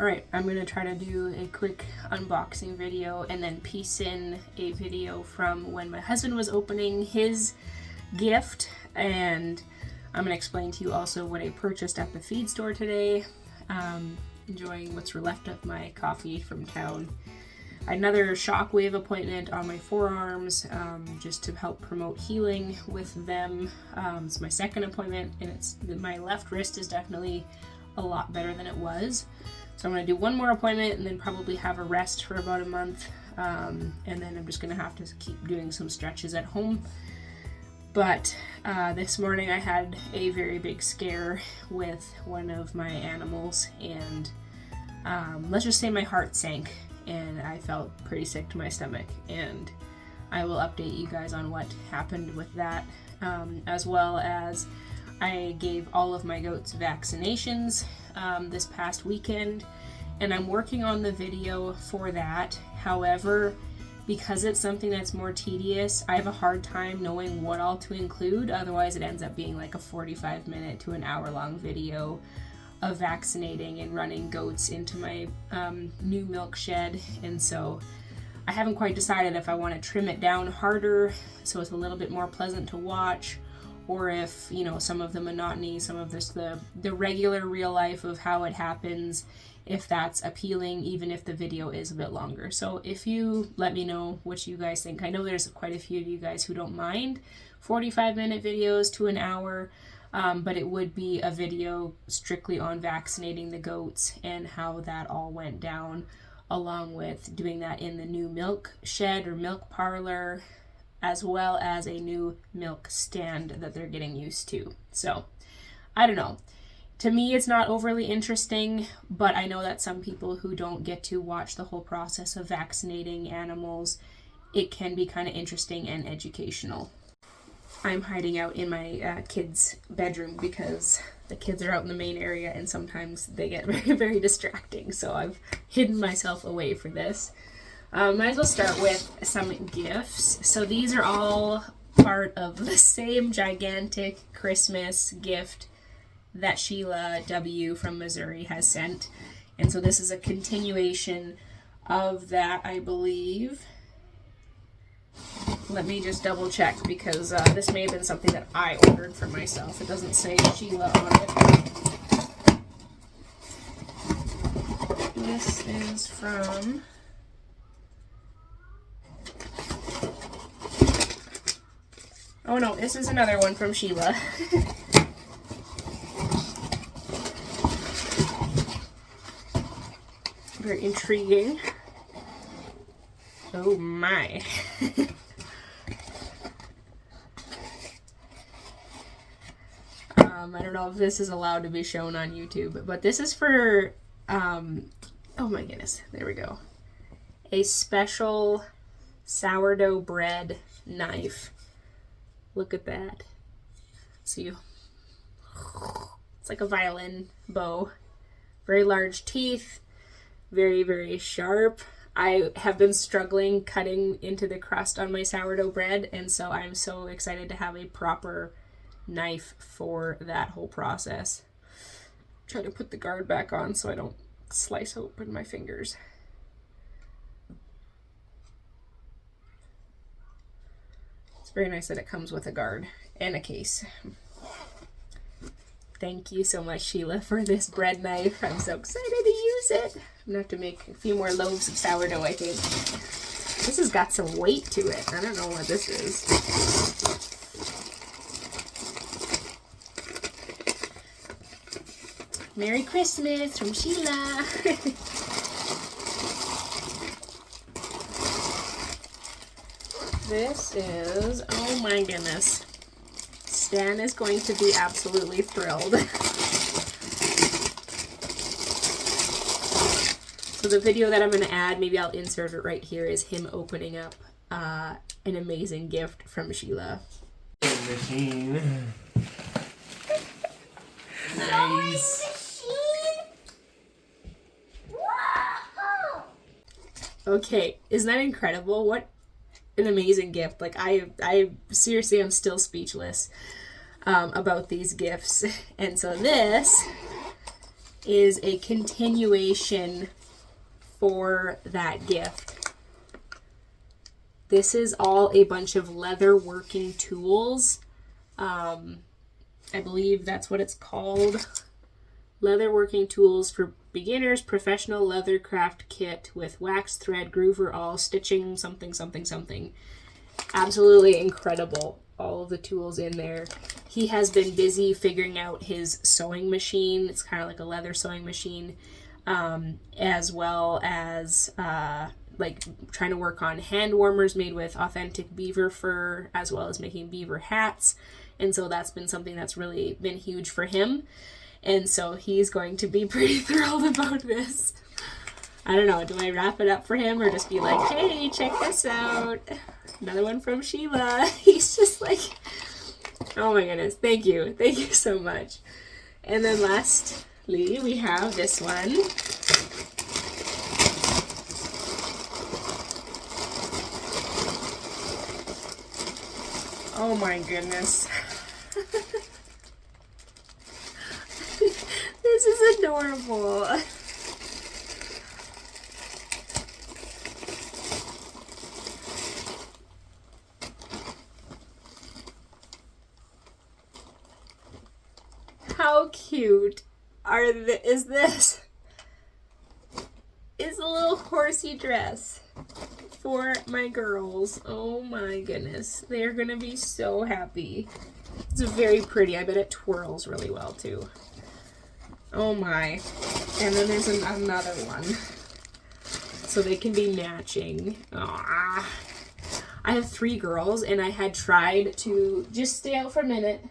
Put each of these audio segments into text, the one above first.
Alright, I'm going to try to do a quick unboxing video and then piece in a video from when my husband was opening his gift, and I'm going to explain to you also what I purchased at the feed store today. Enjoying what's left of my coffee from town. Another shockwave appointment on my forearms, just to help promote healing with them. It's my second appointment, and my left wrist is definitely a lot better than it was. So I'm going to do one more appointment and then probably have a rest for about a month, and then I'm just going to have to keep doing some stretches at home. But this morning I had a very big scare with one of my animals, and let's just say my heart sank and I felt pretty sick to my stomach, and I will update you guys on what happened with that, as well as I gave all of my goats vaccinations this past weekend, and I'm working on the video for that. However, because it's something that's more tedious, I have a hard time knowing what all to include. Otherwise it ends up being like a 45-minute to an hour-long video of vaccinating and running goats into my new milk shed. And so I haven't quite decided if I want to trim it down harder so it's a little bit more pleasant to watch, or if, you know, some of the monotony, some of this, the regular real life of how it happens, if that's appealing, even if the video is a bit longer. So if you let me know what you guys think. I know there's quite a few of you guys who don't mind 45-minute videos to an hour, but it would be a video strictly on vaccinating the goats and how that all went down, along with doing that in the new milk shed or milk parlor, as well as a new milk stand that they're getting used to. So, I don't know. To me, it's not overly interesting, but I know that some people who don't get to watch the whole process of vaccinating animals, it can be kind of interesting and educational. I'm hiding out in my kids' bedroom because the kids are out in the main area and sometimes they get very, very distracting. So I've hidden myself away for this. Might as well start with some gifts. So these are all part of the same gigantic Christmas gift that Sheila W. from Missouri has sent. And so this is a continuation of that, I believe. Let me just double check, because this may have been something that I ordered for myself. It doesn't say Sheila on it. This is from... Oh no, this is another one from Sheila. Very intriguing. Oh my. I don't know if this is allowed to be shown on YouTube, but this is for, oh my goodness, there we go. A special sourdough bread knife. Look at that. See, it's like a violin bow. Very large teeth. Very, very sharp. I have been struggling cutting into the crust on my sourdough bread, and so I'm so excited to have a proper knife for that whole process. Try to put the guard back on so I don't slice open my fingers. It's very nice that it comes with a guard and a case. Thank you so much, Sheila, for this bread knife. I'm so excited to use it. I'm going to have to make a few more loaves of sourdough, I think. This has got some weight to it. I don't know what this is. Merry Christmas from Sheila. This is, oh my goodness. Stan is going to be absolutely thrilled. So the video that I'm going to add, maybe I'll insert it right here, is him opening up an amazing gift from Sheila. Machine. Nice. Wow. Okay, isn't that incredible? What an amazing gift. Like, I seriously am still speechless about these gifts. And so this is a continuation for that gift. This is all a bunch of leather working tools. I believe that's what it's called. Leather working tools for beginners, professional leather craft kit with wax, thread, groover, all stitching, something, something, something. Absolutely incredible. All of the tools in there. He has been busy figuring out his sewing machine. It's kind of like a leather sewing machine, as well as like trying to work on hand warmers made with authentic beaver fur, as well as making beaver hats. And so that's been something that's really been huge for him. And so he's going to be pretty thrilled about this. I don't know, do I wrap it up for him or just be like, hey, check this out. Another one from Sheila. He's just like, oh my goodness, thank you. Thank you so much. And then lastly, we have this one. Oh my goodness. This is adorable. How cute is this? It's a little horsey dress for my girls. Oh my goodness. They're gonna be so happy. It's very pretty. I bet it twirls really well too. Oh my. And then there's another one. So they can be matching. Aww. I have 3 girls and I had tried to, just stay out for a minute.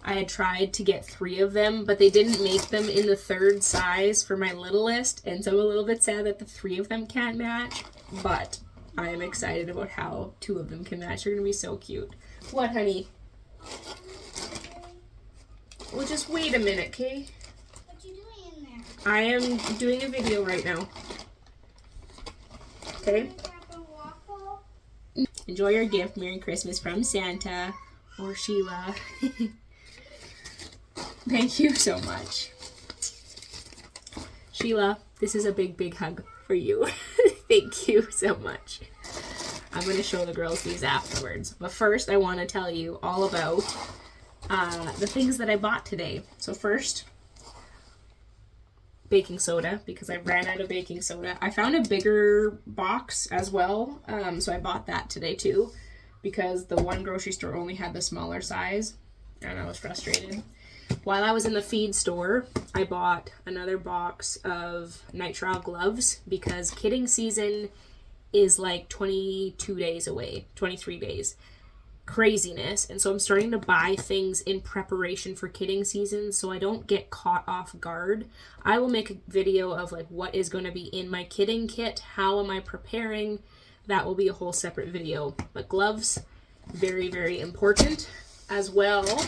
I had tried to get 3 of them, but they didn't make them in the 3rd size for my littlest, and so I'm a little bit sad that the 3 of them can't match, but I am excited about how 2 of them can match. They're going to be so cute. What, honey? Well, just wait a minute, okay? What you doing in there? I am doing a video right now. Okay? Enjoy your gift. Merry Christmas from Santa or Sheila. Thank you so much. Sheila, this is a big, big hug for you. Thank you so much. I'm going to show the girls these afterwards. But first, I want to tell you all about the things that I bought today. So first, baking soda, because I ran out of baking soda. I found a bigger box as well, so I bought that today too, because the one grocery store only had the smaller size, and I was frustrated. While I was in the feed store, I bought another box of nitrile gloves because kidding season is like 22 days away, 23 days. Craziness. And so I'm starting to buy things in preparation for kidding season so I don't get caught off guard. I will make a video of like what is going to be in my kidding kit, how am I preparing. That will be a whole separate video. But gloves, very, very important, as well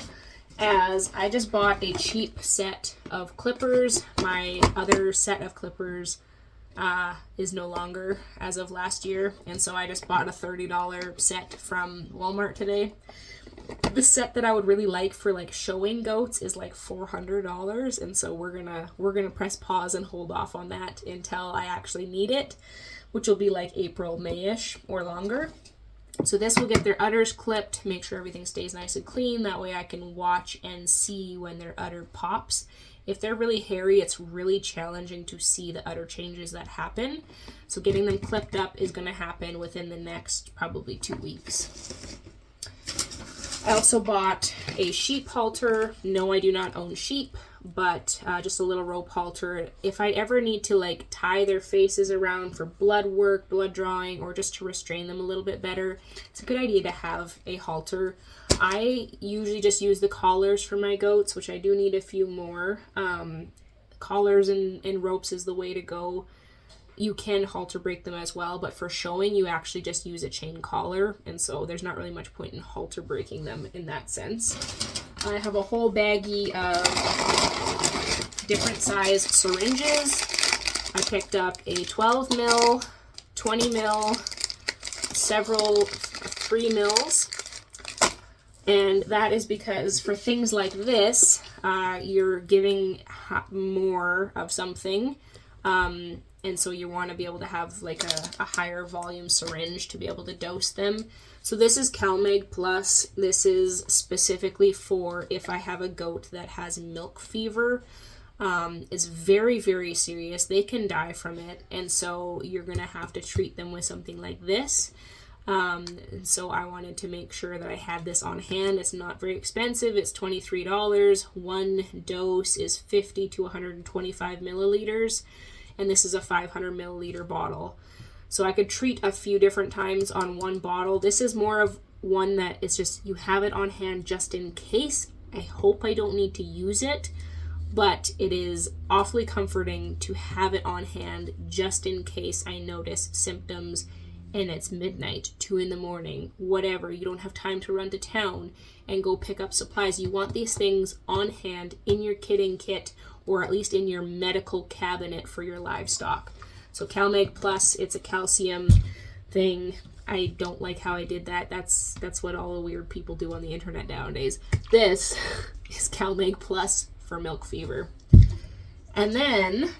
as I just bought a cheap set of clippers. My other set of clippers is no longer as of last year, and so I just bought a $30 set from Walmart today. The set that I would really like for like showing goats is like $400, and so we're gonna press pause and hold off on that until I actually need it, which will be like April, May-ish or longer. So this will get their udders clipped, make sure everything stays nice and clean. That way I can watch and see when their udder pops. If they're really hairy, it's really challenging to see the udder changes that happen. So getting them clipped up is going to happen within the next probably 2 weeks. I also bought a sheep halter. No, I do not own sheep, but just a little rope halter. If I ever need to like tie their faces around for blood work, blood drawing, or just to restrain them a little bit better, it's a good idea to have a halter. I usually just use the collars for my goats, which I do need a few more. Collars and ropes is the way to go. You can halter break them as well, but for showing, you actually just use a chain collar, and so there's not really much point in halter breaking them in that sense. I have a whole baggie of different size syringes. I picked up a 12 mil, 20 mil, several 3 mils, and that is because for things like this, you're giving more of something. And so you want to be able to have like a higher volume syringe to be able to dose them. So this is CalMag Plus. This is specifically for if I have a goat that has milk fever. It's very, very serious. They can die from it. And so you're going to have to treat them with something like this. So I wanted to make sure that I had this on hand. It's not very expensive. It's $23. One dose is 50 to 125 milliliters. And this is a 500 milliliter bottle. So I could treat a few different times on one bottle. This is more of one that it's just, you have it on hand just in case. I hope I don't need to use it, but it is awfully comforting to have it on hand just in case I notice symptoms and it's midnight, 2 a.m, whatever. You don't have time to run to town and go pick up supplies. You want these things on hand in your kidding kit, or at least in your medical cabinet for your livestock. So CalMag Plus, it's a calcium thing. I don't like how I did that. That's what all the weird people do on the internet nowadays. This is CalMag Plus for milk fever. And then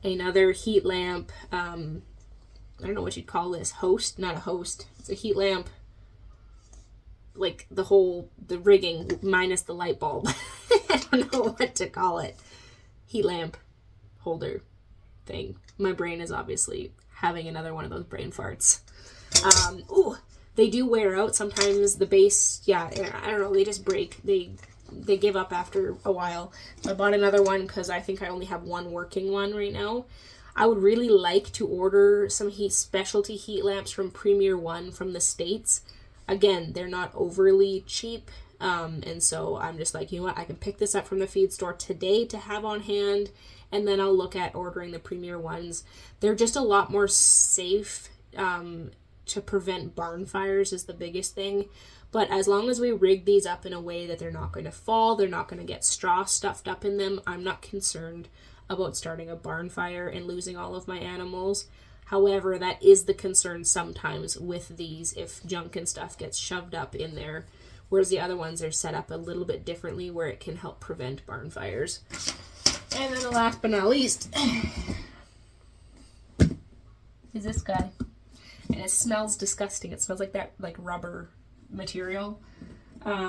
another heat lamp. I don't know what you'd call this. Host? Not a host. It's a heat lamp. Like the rigging minus the light bulb. I don't know what to call it. Heat lamp holder thing. My brain is obviously having another one of those brain farts. They do wear out. Sometimes the base, I don't know, they just break. They give up after a while. So I bought another one because I think I only have one working one right now. I would really like to order some specialty heat lamps from Premier One from the States. Again, they're not overly cheap. And so I'm just like, you know what? I can pick this up from the feed store today to have on hand. And then I'll look at ordering the Premier Ones. They're just a lot more safe to prevent barn fires is the biggest thing. But as long as we rig these up in a way that they're not going to fall, they're not going to get straw stuffed up in them, I'm not concerned about starting a barn fire and losing all of my animals. However, that is the concern sometimes with these, if junk and stuff gets shoved up in there, whereas the other ones are set up a little bit differently where it can help prevent barn fires. And then the last but not least is this guy. And it smells disgusting. It smells like that, like rubber material.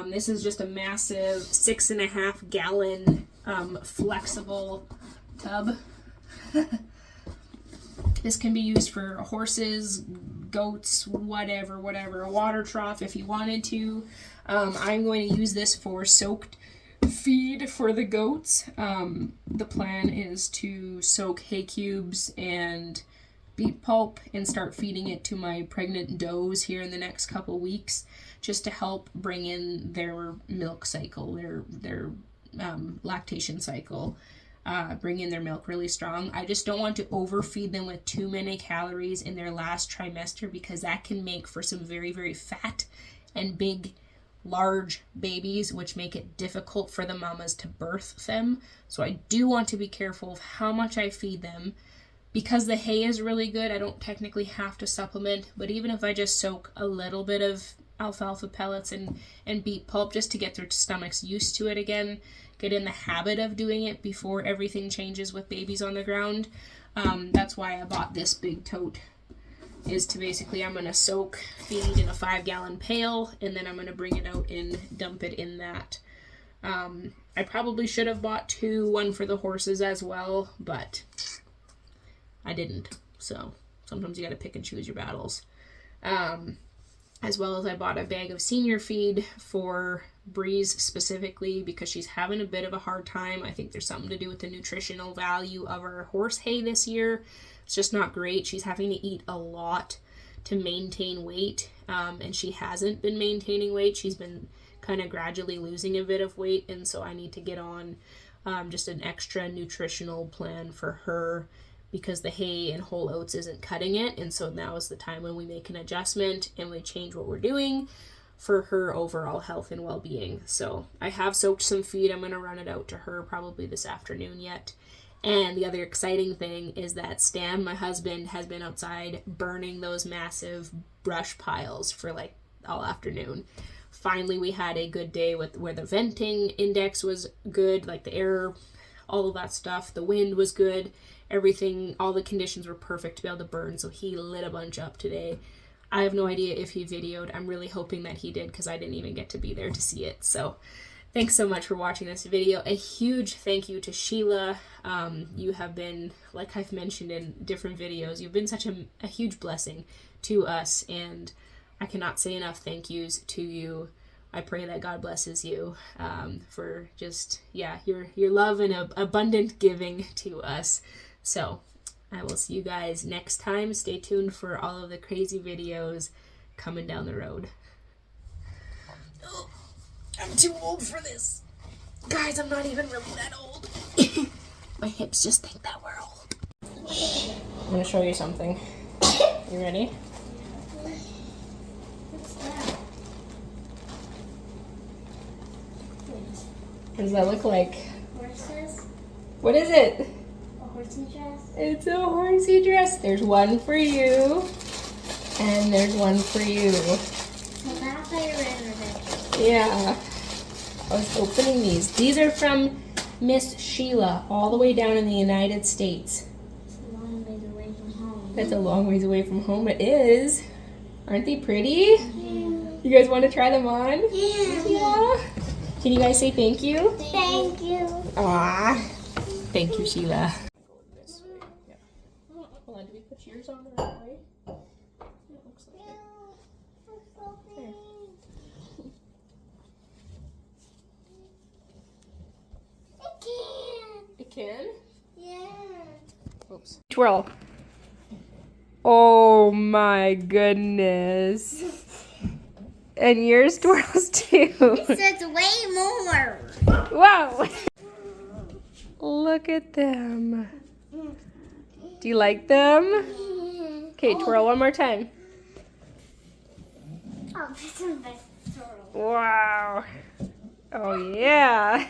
This is just a massive 6.5 gallon flexible tub. This can be used for horses, goats, whatever, a water trough if you wanted to. I'm going to use this for soaked feed for the goats. The plan is to soak hay cubes and beet pulp and start feeding it to my pregnant does here in the next couple weeks, just to help bring in their milk cycle, their lactation cycle, bring in their milk really strong. I just don't want to overfeed them with too many calories in their last trimester, because that can make for some very, very fat and big, large babies, which make it difficult for the mamas to birth them. So I do want to be careful of how much I feed them. Because the hay is really good, I don't technically have to supplement, but even if I just soak a little bit of alfalfa pellets and beet pulp just to get their stomachs used to it again, get in the habit of doing it before everything changes with babies on the ground. That's why I bought this big tote, is to basically, I'm going to soak feed in a 5-gallon pail, and then I'm going to bring it out and dump it in that. I probably should have bought one for the horses as well, but I didn't. So sometimes you got to pick and choose your battles. As well as I bought a bag of senior feed for Breeze specifically, because she's having a bit of a hard time. I think there's something to do with the nutritional value of our horse hay this year. It's just not great. She's having to eat a lot to maintain weight, and she hasn't been maintaining weight. She's been kind of gradually losing a bit of weight, and so I need to get on just an extra nutritional plan for her, because the hay and whole oats isn't cutting it. And so now is the time when we make an adjustment and we change what we're doing for her overall health and well-being. So I have soaked some feed. I'm going to run it out to her probably this afternoon yet. And the other exciting thing is that Stan, my husband, has been outside burning those massive brush piles for like all afternoon. finally we had a good day with where the venting index was good, like the air, all of that stuff. The wind was good. Everything, all the conditions were perfect to be able to burn, so he lit a bunch up today. I have no idea if he videoed. I'm really hoping that he did because I didn't even get to be there to see it. So thanks so much for watching this video. A huge thank you to Sheila. You have been, like I've mentioned in different videos, you've been such a huge blessing to us, and I cannot say enough thank yous to you. I pray that God blesses you for just, your love and abundant giving to us. So I will see you guys next time. Stay tuned for all of the crazy videos coming down the road. Oh, I'm too old for this. Guys, I'm not even really that old. My hips just think that we're old. I'm going to show you something. You ready? What's that? What does that look like? Horses? What is it? A horsey dress? It's a horsey dress. There's one for you, and there's one for you. So that's why you're in the Yeah. I was opening these. These are from Miss Sheila, all the way down in the United States. It's a long ways away from home. That's a long ways away from home. It is. Aren't they pretty? Yeah. You guys want to try them on? Yeah. Yeah. Can you guys say thank you? Thank you. Aww. Thank you, Sheila. Hold on, do we put yours on the right way? It looks like it. There. It can? Yeah. Oops. Twirl. Oh my goodness. And yours twirls too. It says way more. Wow. Look at them. Do you like them? Okay, twirl one more time. Oh, this is my swirl. Wow. Oh yeah.